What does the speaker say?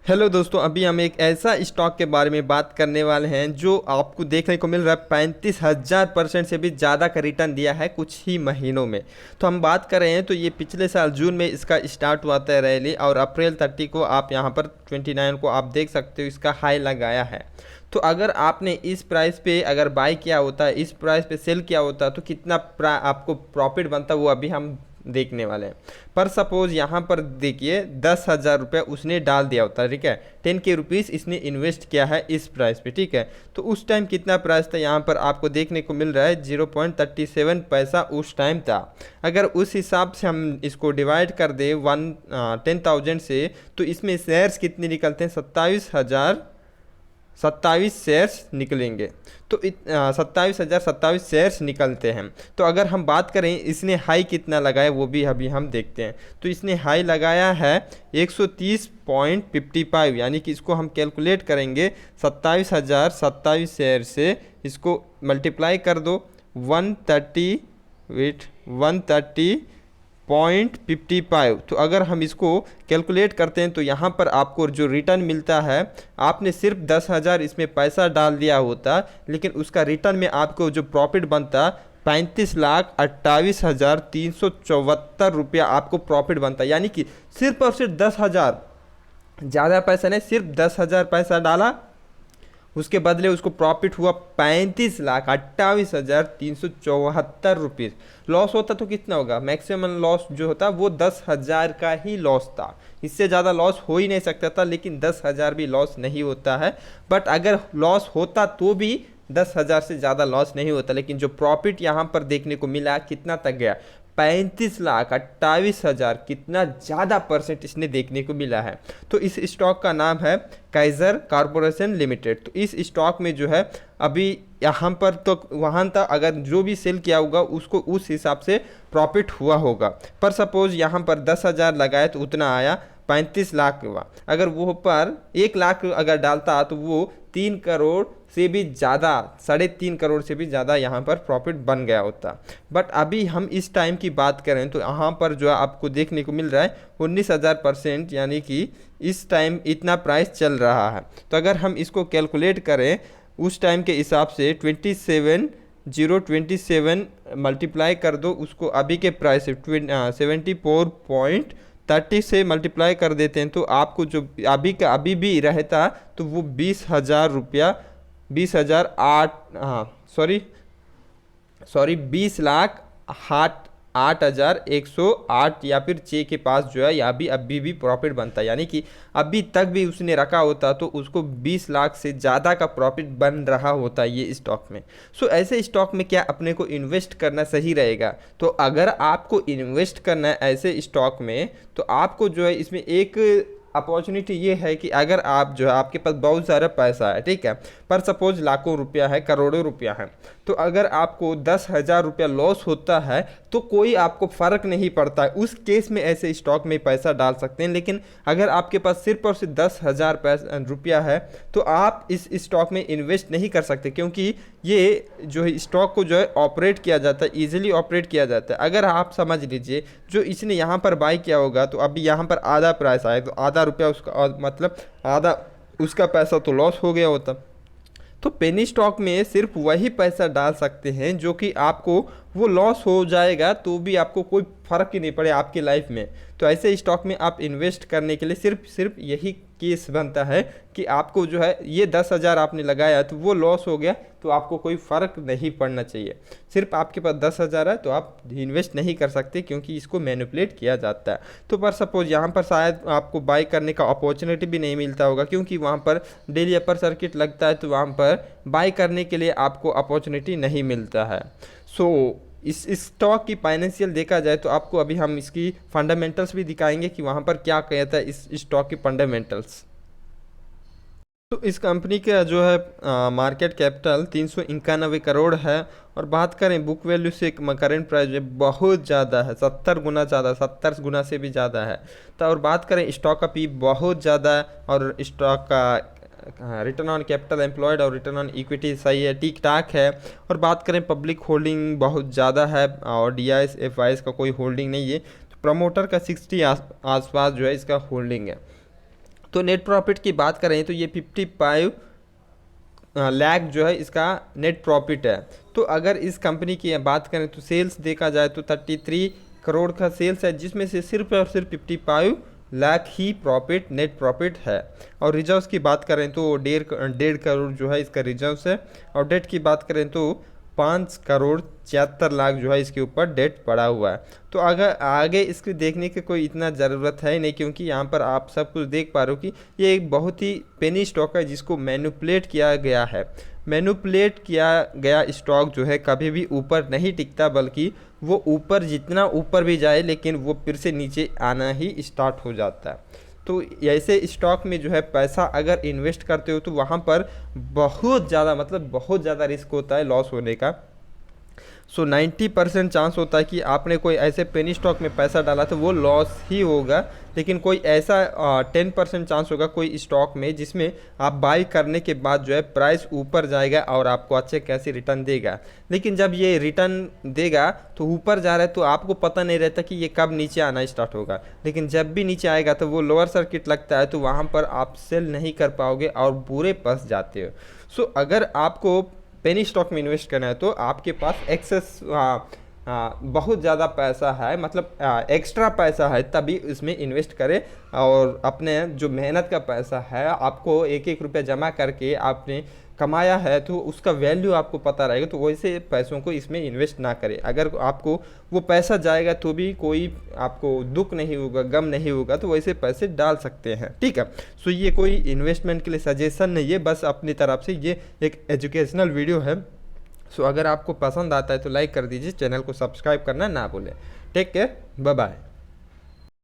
Hello दोस्तों, अभी हम एक ऐसा स्टॉक के बारे में बात करने वाले हैं जो आपको देखने को मिल रहा है 35,000% से भी ज़्यादा का रिटर्न दिया है कुछ ही महीनों में। तो हम बात कर रहे हैं, तो ये पिछले साल जून में इसका स्टार्ट हुआ था रैली, और अप्रैल 30 को आप यहाँ पर 29 को आप देख सकते हो इसका हाई लगाया है। तो अगर आपने इस प्राइस पे अगर बाय किया होता है, इस प्राइस पे सेल किया होता, तो कितना आपको प्रॉफिट बनता वो अभी हम देखने वाले हैं। पर सपोज यहाँ पर देखिए 10,000 रुपये उसने डाल दिया होता है, ठीक है, 10 के रुपीज़ इसने इन्वेस्ट किया है इस प्राइस पे, ठीक है। तो उस टाइम कितना प्राइस था यहाँ पर आपको देखने को मिल रहा है 0.37 पैसा उस टाइम था। अगर उस हिसाब से हम इसको डिवाइड कर दे 10,000 से, तो इसमें शेयर्स कितने निकलते हैं? 27 शेयर्स निकलेंगे। तो 27,027 शेयर्स निकलते हैं। तो अगर हम बात करें इसने हाई कितना लगाया वो भी अभी हम देखते हैं। तो इसने हाई लगाया है 130.55, यानी कि इसको हम कैलकुलेट करेंगे 27,027 शेयर से, इसको मल्टीप्लाई कर दो 130.55। तो अगर हम इसको कैलकुलेट करते हैं तो यहाँ पर आपको जो रिटर्न मिलता है, आपने सिर्फ 10,000 इसमें पैसा डाल दिया होता, लेकिन उसका रिटर्न में आपको जो प्रॉफिट बनता 35,28,374 रुपया आपको प्रॉफिट बनता। यानी कि सिर्फ और सिर्फ 10,000, ज़्यादा पैसा नहीं, सिर्फ 10,000 पैसा डाला, उसके बदले उसको प्रॉफिट हुआ 35,28,374 रुपीज़। लॉस होता तो कितना होगा? मैक्सिमम लॉस जो होता वो 10,000 का ही लॉस था, इससे ज़्यादा लॉस हो ही नहीं सकता था, लेकिन 10,000 भी लॉस नहीं होता है। बट अगर लॉस होता तो भी 10,000 से ज़्यादा लॉस नहीं होता, लेकिन जो प्रॉफिट यहाँ पर देखने को मिला कितना तक गया? 35,28,000, कितना ज़्यादा परसेंट इसने देखने को मिला है। तो इस स्टॉक का नाम है काइजर कॉरपोरेशन लिमिटेड। तो इस स्टॉक में जो है अभी यहाँ पर तो वहाँ था, अगर जो भी सेल किया होगा उसको उस हिसाब से प्रॉफिट हुआ होगा। पर सपोज यहाँ पर 10,000 लगाए तो उतना आया 35 लाख हुआ। अगर वो पर 1 लाख अगर डालता तो वो 3 करोड़ से भी ज़्यादा, 3.5 करोड़ से भी ज़्यादा यहाँ पर प्रॉफिट बन गया होता। बट अभी हम इस टाइम की बात करें तो यहाँ पर जो आपको देखने को मिल रहा है 19,000%, यानी कि इस टाइम इतना प्राइस चल रहा है। तो अगर हम इसको कैलकुलेट करें उस टाइम के हिसाब से 27,027 मल्टीप्लाई कर दो उसको अभी के प्राइस से 74.30 से मल्टीप्लाई कर देते हैं, तो आपको जो अभी का अभी भी रहता तो वो 20,000 रुपया, 20,008, हाँ सॉरी 20,08,108 या फिर 6 के पास जो है, या भी अभी भी प्रॉफिट बनता है। यानी कि अभी तक भी उसने रखा होता तो उसको 20 लाख से ज़्यादा का प्रॉफिट बन रहा होता ये स्टॉक में। सो ऐसे स्टॉक में क्या अपने को इन्वेस्ट करना सही रहेगा? तो अगर आपको इन्वेस्ट करना है ऐसे स्टॉक में, तो आपको जो है इसमें एक अपॉर्चुनिटी ये है कि अगर आप जो है आपके पास बहुत सारा पैसा है, ठीक है, पर सपोज लाखों रुपया है, करोड़ों रुपया है, तो अगर आपको 10,000 रुपया लॉस होता है तो कोई आपको फ़र्क नहीं पड़ता है, उस केस में ऐसे स्टॉक में पैसा डाल सकते हैं। लेकिन अगर आपके पास सिर्फ और सिर्फ 10,000 रुपया है तो आप इस स्टॉक में इन्वेस्ट नहीं कर सकते, क्योंकि ये जो है स्टॉक को जो है ऑपरेट किया जाता है, ईजिली ऑपरेट किया जाता है। अगर आप समझ लीजिए जो इसने यहाँ पर बाई किया होगा, तो अभी यहाँ पर आधा प्राइस आए तो आधा रुपया उसका, मतलब आधा उसका पैसा तो लॉस हो गया होता। तो पेनी स्टॉक में सिर्फ वही पैसा डाल सकते हैं जो कि आपको वो लॉस हो जाएगा तो भी आपको कोई फ़र्क ही नहीं पड़े आपकी लाइफ में। तो ऐसे स्टॉक में आप इन्वेस्ट करने के लिए सिर्फ यही केस बनता है कि आपको जो है ये 10,000 आपने लगाया तो वो लॉस हो गया तो आपको कोई फ़र्क नहीं पड़ना चाहिए। सिर्फ आपके पास 10,000 है तो आप इन्वेस्ट नहीं कर सकते, क्योंकि इसको मैनिपुलेट किया जाता है। तो पर सपोज यहाँ पर शायद आपको बाई करने का अपॉर्चुनिटी भी नहीं मिलता होगा, क्योंकि वहाँ पर डेली अपर सर्किट लगता है, तो वहाँ पर बाई करने के लिए आपको अपॉर्चुनिटी नहीं मिलता है। सो इस स्टॉक की फाइनेंशियल देखा जाए तो आपको अभी हम इसकी फंडामेंटल्स भी दिखाएंगे कि वहाँ पर क्या कहता है इस स्टॉक की फंडामेंटल्स। तो इस कंपनी का जो है मार्केट कैपिटल 391 करोड़ है, और बात करें बुक वैल्यू से करेंट प्राइस जो बहुत ज़्यादा है, 70 गुना ज़्यादा, 70 गुना से भी ज़्यादा है। तो और बात करें स्टॉक का पी बहुत ज़्यादा है, और स्टॉक का रिटर्न ऑन कैपिटल एम्प्लॉयड और रिटर्न ऑन इक्विटी सही है, ठीक ठाक है। और बात करें पब्लिक होल्डिंग बहुत ज़्यादा है, और DIS FIS का कोई होल्डिंग नहीं है। तो प्रमोटर का 60 आसपास जो है इसका होल्डिंग है। तो नेट प्रॉफिट की बात करें तो ये 55 लाख जो है इसका नेट प्रॉफिट है। तो अगर इस कंपनी की बात करें तो सेल्स देखा जाए तो 33 करोड़ का सेल्स है, जिसमें से सिर्फ और सिर्फ 55 लाख ही प्रॉफिट नेट प्रॉफिट है। और रिजर्व्स की बात करें तो 1.5 करोड़ जो है इसका रिजर्व्स है। और डेट की बात करें तो 5 करोड़ 76 लाख जो है इसके ऊपर डेट पड़ा हुआ है। तो अगर आगे इसको देखने की कोई इतना ज़रूरत है नहीं, क्योंकि यहाँ पर आप सब कुछ देख पा रहे हो कि ये एक बहुत ही पेनी स्टॉक है जिसको मैनिपुलेट किया गया है। मैनिपुलेट किया गया स्टॉक जो है कभी भी ऊपर नहीं टिकता, बल्कि वो ऊपर जितना ऊपर भी जाए लेकिन वो फिर से नीचे आना ही स्टार्ट हो जाता है। तो ऐसे स्टॉक में जो है पैसा अगर इन्वेस्ट करते हो तो वहाँ पर बहुत ज़्यादा मतलब बहुत ज़्यादा रिस्क होता है लॉस होने का। सो 90% चांस होता है कि आपने कोई ऐसे पेनी स्टॉक में पैसा डाला तो वो लॉस ही होगा, लेकिन कोई ऐसा 10% चांस होगा कोई स्टॉक में जिसमें आप बाई करने के बाद जो है प्राइस ऊपर जाएगा और आपको अच्छे कैसे रिटर्न देगा। लेकिन जब ये रिटर्न देगा तो ऊपर जा रहा है तो आपको पता नहीं रहता कि ये कब नीचे आना स्टार्ट होगा, लेकिन जब भी नीचे आएगा तो वो लोअर सर्किट लगता है, तो वहाँ पर आप सेल नहीं कर पाओगे और बुरे फंस जाते हो। सो अगर आपको पेनी स्टॉक में इन्वेस्ट करना है तो आपके पास एक्सेस बहुत ज़्यादा पैसा है, मतलब एक्स्ट्रा पैसा है, तभी इसमें इन्वेस्ट करें। और अपने जो मेहनत का पैसा है आपको एक एक रुपया जमा करके आपने कमाया है तो उसका वैल्यू आपको पता रहेगा, तो वैसे पैसों को इसमें इन्वेस्ट ना करें। अगर आपको वो पैसा जाएगा तो भी कोई आपको दुख नहीं होगा, गम नहीं होगा, तो वैसे पैसे डाल सकते हैं, ठीक है। सो ये कोई इन्वेस्टमेंट के लिए सजेशन नहीं है, बस अपनी तरफ से ये एक एजुकेशनल वीडियो है। सो अगर आपको पसंद आता है तो लाइक कर दीजिए, चैनल को सब्सक्राइब करना ना भूलें। Take care, bye bye.